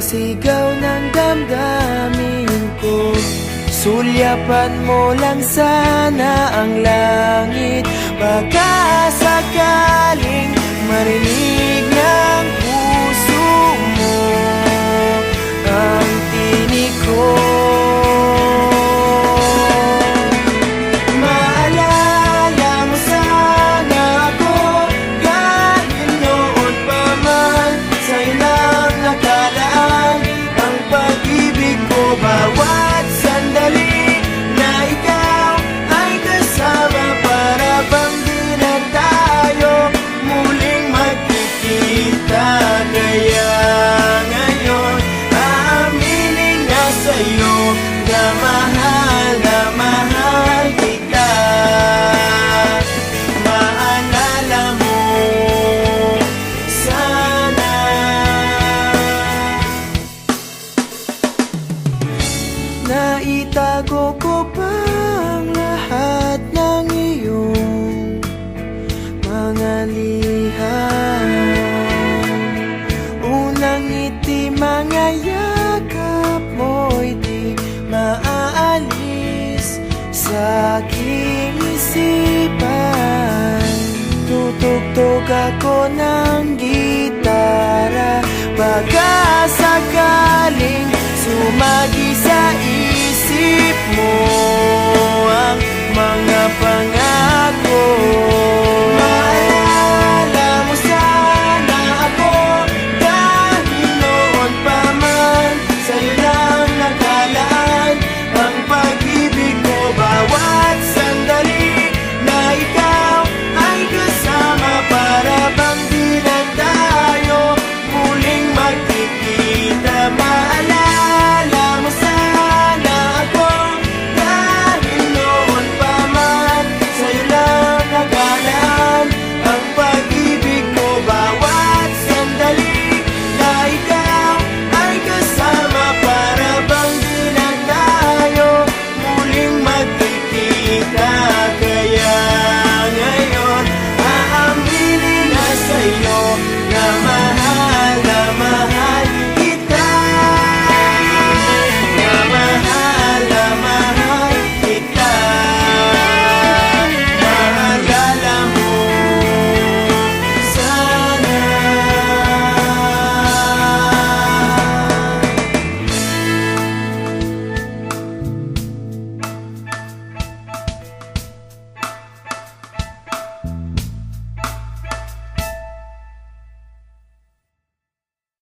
sigaw ng damdamin ko. Sulyapan mo lang sana ang langit, baka sakaling marinig ng puso mo ang tinig ko. Maalala mo sana ako kahit noon pa man sa ilang nakalaan. Ang pag-ibig ko bawat sandali na ikaw ay kasama, para bang di na tayo muling magkikita. Kaya ngayon aaminin na sa'yo na mahal kita. Maalala mo sana. Naitago ko pa ang lahat ng iyong mga liham. Unang ngiti, mga yakap mo'y di maaalis sa aking isipan. Tutugtog ako ng gitara, baka sakaling sumagi